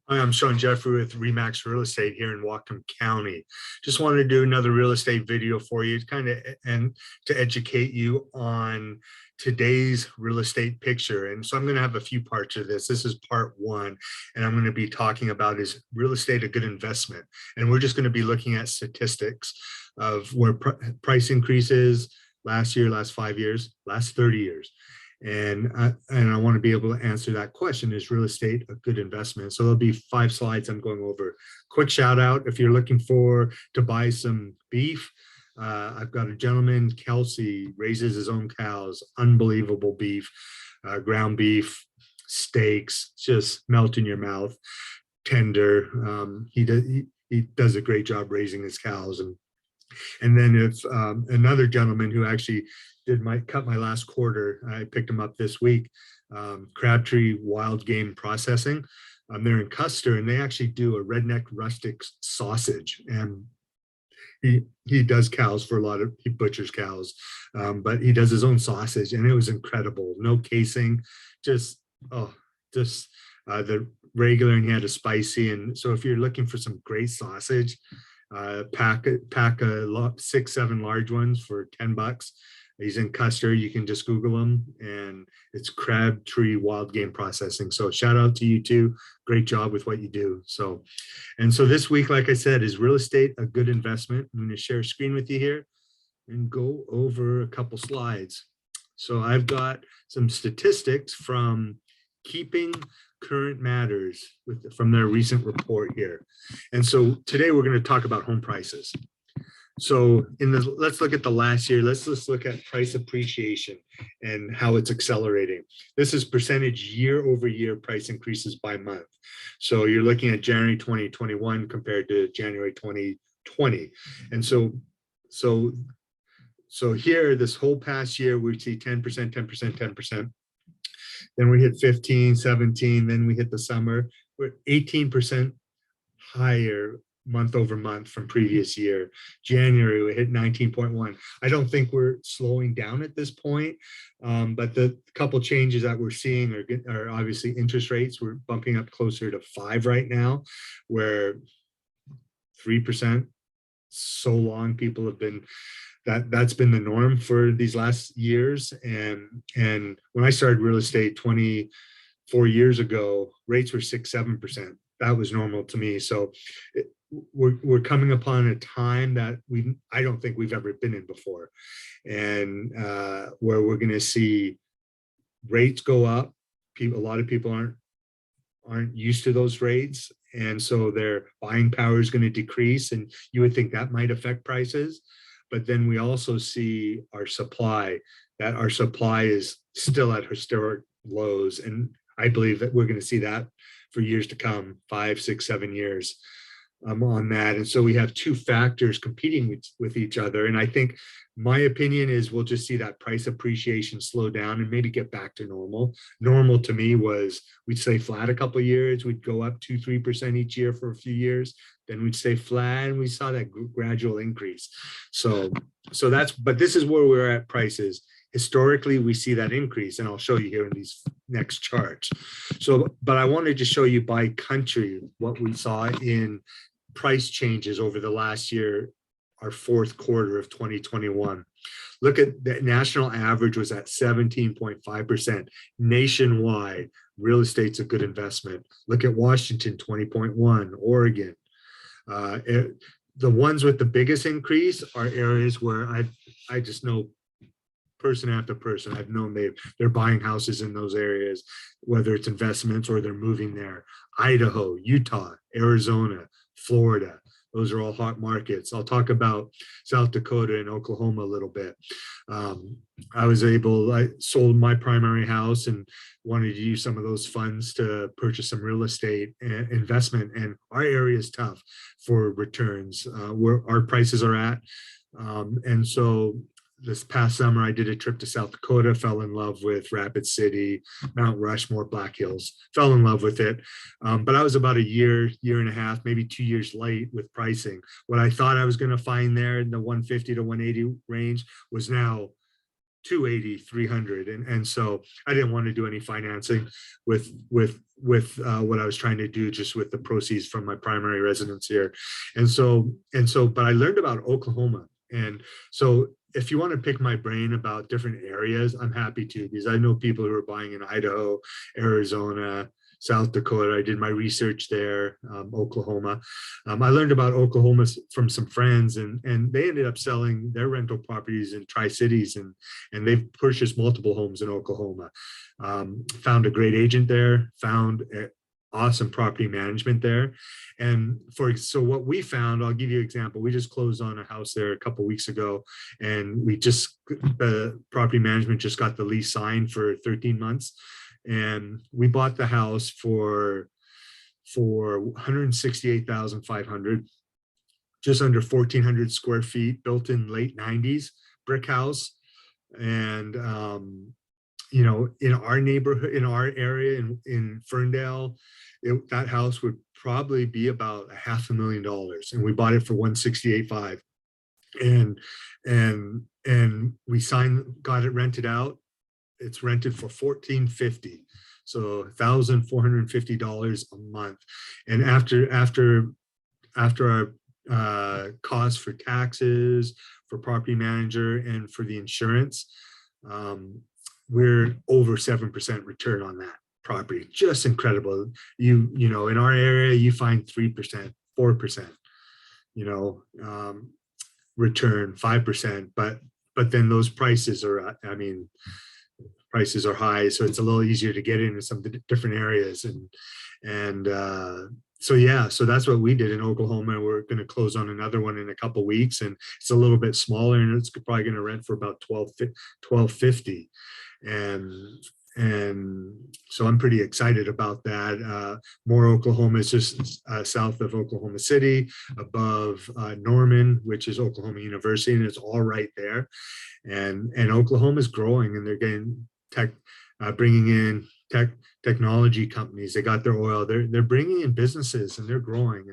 Hi, I'm Sean Jeffrey with REMAX Real Estate here in Whatcom County. Just wanted to do another real estate video for you, kind of and to educate you on today's real estate picture. And so I'm going to have a few parts of this. This is part one, and I'm going to be talking about is real estate a good investment? And we're just going to be looking at statistics of where price increases last year, last 5 years, last 30 years. And I want to be able to answer that question. Is real estate a good investment? So there'll be 5 slides I'm going over. Quick shout out, if you're looking to buy some beef, I've got a gentleman, Kelsey, raises his own cows, unbelievable beef, ground beef, steaks, just melt in your mouth, tender. He does a great job raising his cows. And then if another gentleman who actually cut my last quarter, I picked him up this week, Crabtree Wild Game Processing. They're in Custer, and they actually do a redneck rustic sausage. And he does cows for he butchers cows, but he does his own sausage, and it was incredible. No casing, just the regular, and he had a spicy. And so if you're looking for some great sausage, pack 6-7 large ones for $10. He's in Custer. You can just Google him, and it's Crabtree Wild Game Processing. So shout out to you too. Great job with what you do. So this week, like I said, is real estate a good investment? I'm going to share a screen with you here and go over a couple slides. So I've got some statistics from Keeping Current Matters from their recent report here. And so today we're going to talk about home prices. So let's look at the last year. Let's just look at price appreciation and how it's accelerating. This is percentage year over year price increases by month. So you're looking at January 2021 compared to January 2020. And so here, this whole past year, we see 10%, 10%, 10%. Then we hit 15, 17, then we hit the summer. We're 18% higher month over month from previous year. January, we hit 19.1. I don't think we're slowing down at this point, but the couple changes that we're seeing are obviously interest rates. We're bumping up closer to 5 right now, where 3%, so long people have been, that's been the norm for these last years. And when I started real estate 24 years ago, rates were 6-7%. That was normal to me. So we're coming upon a time that I don't think we've ever been in before, and where we're going to see rates go up. A lot of people aren't used to those rates, and so their buying power is going to decrease, and you would think that might affect prices. But then we also see our supply is still at historic lows. And I believe that we're going to see that for years to come, 5, 6, 7 years on that. And so we have 2 factors competing with each other. And I think my opinion is we'll just see that price appreciation slow down and maybe get back to normal. Normal to me was we'd stay flat a couple of years. We'd go up 2-3% each year for a few years. Then we'd stay flat, and we saw that gradual increase. But this is where we're at prices. Historically, we see that increase, and I'll show you here in these next charts. But I wanted to show you by country what we saw in price changes over the last year, our 4th quarter of 2021. Look at the national average was at 17.5%. Nationwide, real estate's a good investment. Look at Washington, 20.1, Oregon. The ones with the biggest increase are areas where I just know person after person. I've known they're buying houses in those areas, whether it's investments or they're moving there. Idaho, Utah, Arizona, Florida. Those are all hot markets. I'll talk about South Dakota and Oklahoma a little bit. I sold my primary house and wanted to use some of those funds to purchase some real estate investment. And our area is tough for returns, where our prices are at. And so this past summer, I did a trip to South Dakota, fell in love with Rapid City, Mount Rushmore, Black Hills, fell in love with it. But I was about a year and a half, maybe 2 years late with pricing. What I thought I was going to find there in the 150 to 180 range was now 280, 300. And so I didn't want to do any financing with what I was trying to do just with the proceeds from my primary residence here. But I learned about Oklahoma. And so if you want to pick my brain about different areas, I'm happy to, because I know people who are buying in Idaho, Arizona, South Dakota. I did my research there, Oklahoma. I learned about Oklahoma from some friends, and they ended up selling their rental properties in Tri-Cities, and they've purchased multiple homes in Oklahoma. Found a great agent there, found awesome property management there. And so what we found, I'll give you an example. We just closed on a house there a couple of weeks ago, and the property management just got the lease signed for 13 months. And we bought the house for 168,500, just under 1,400 square feet, built in late 90s, brick house. And you know, in our neighborhood, in our area, in Ferndale, that house would probably be about $500,000, and we bought it for 168.5. And we got it rented out. It's rented for $1,450, so $1,450 a month. And after our costs for taxes, for property manager, and for the insurance, we're over 7% return on that property. Just incredible. You know, in our area, you find 3%, 4%, you know, return 5%, but then those prices are, I mean, prices are high, so it's a little easier to get into some different areas. So yeah, so that's what we did in Oklahoma. We're going to close on another one in a couple of weeks, and it's a little bit smaller, and it's probably going to rent for about $1,250. And so I'm pretty excited about that. Moore, Oklahoma is just south of Oklahoma City, above Norman, which is Oklahoma University, and it's all right there. And Oklahoma is growing, and they're getting bringing in technology companies. They got their oil. They're bringing in businesses, and they're growing.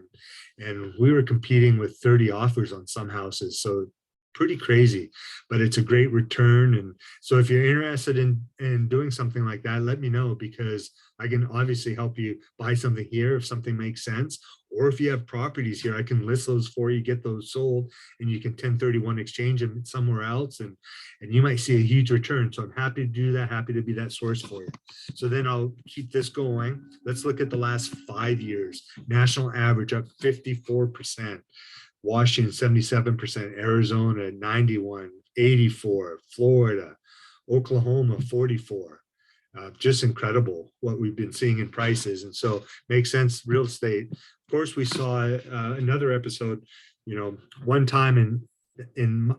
And we were competing with 30 offers on some houses, so pretty crazy, but it's a great return. And so if you're interested in doing something like that, let me know, because I can obviously help you buy something here if something makes sense, or if you have properties here, I can list those for you, get those sold, and you can 1031 exchange them somewhere else, and you might see a huge return. So I'm happy to do that, happy to be that source for you. So then I'll keep this going. Let's look at the last 5 years. National average up 54%. Washington 77%, Arizona 91, 84, Florida, Oklahoma 44. Just incredible what we've been seeing in prices. And so makes sense, real estate. Of course, we saw another episode, you know, one time in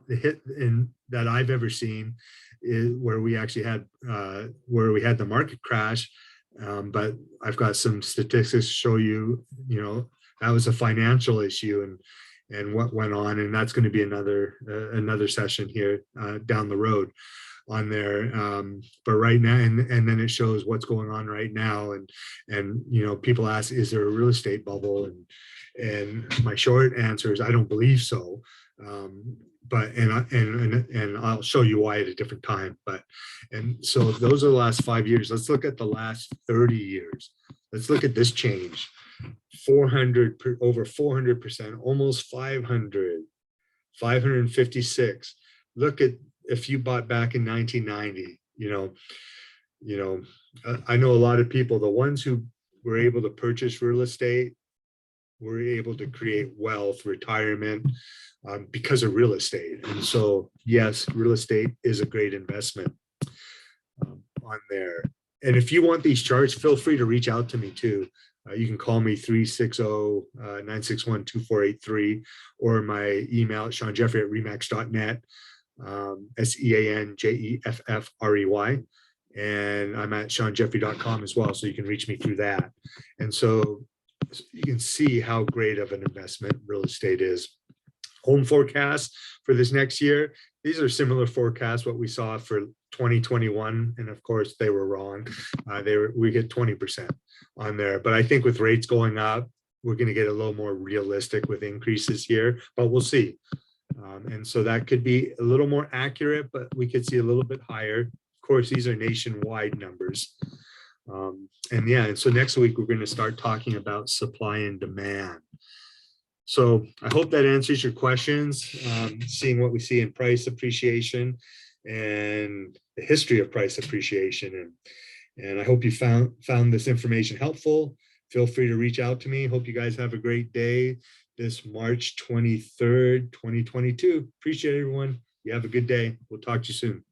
that I've ever seen, is where we actually had the market crash. But I've got some statistics to show you, you know, that was a financial issue, and what went on, and that's going to be another session here down the road on there. But right now, and then it shows what's going on right now, and you know, people ask, is there a real estate bubble? And my short answer is I don't believe so. But I'll show you why at a different time. And so those are the last 5 years. Let's look at the last 30 years. Let's look at this change. 400, over 400%, almost 500, 556. Look at, if you bought back in 1990, I know a lot of people, the ones who were able to purchase real estate were able to create wealth, retirement, because of real estate. And so, yes, real estate is a great investment on there. And if you want these charts, feel free to reach out to me too. You can call me 360-961-2483, or my email, SeanJeffrey@remax.net, SeanJeffrey. And I'm at SeanJeffrey.com as well, so you can reach me through that. And so you can see how great of an investment real estate is. Home forecasts for this next year, these are similar forecasts what we saw for 2021, and of course they were wrong. We hit 20% on there, but I think with rates going up, we're going to get a little more realistic with increases here, but we'll see. And so that could be a little more accurate, but we could see a little bit higher. Of course, these are nationwide numbers. And yeah, and so next week we're going to start talking about supply and demand. So I hope that answers your questions, seeing what we see in price appreciation and the history of price appreciation. And I hope you found this information helpful. Feel free to reach out to me. Hope you guys have a great day this March 23rd, 2022. Appreciate everyone. You have a good day. We'll talk to you soon.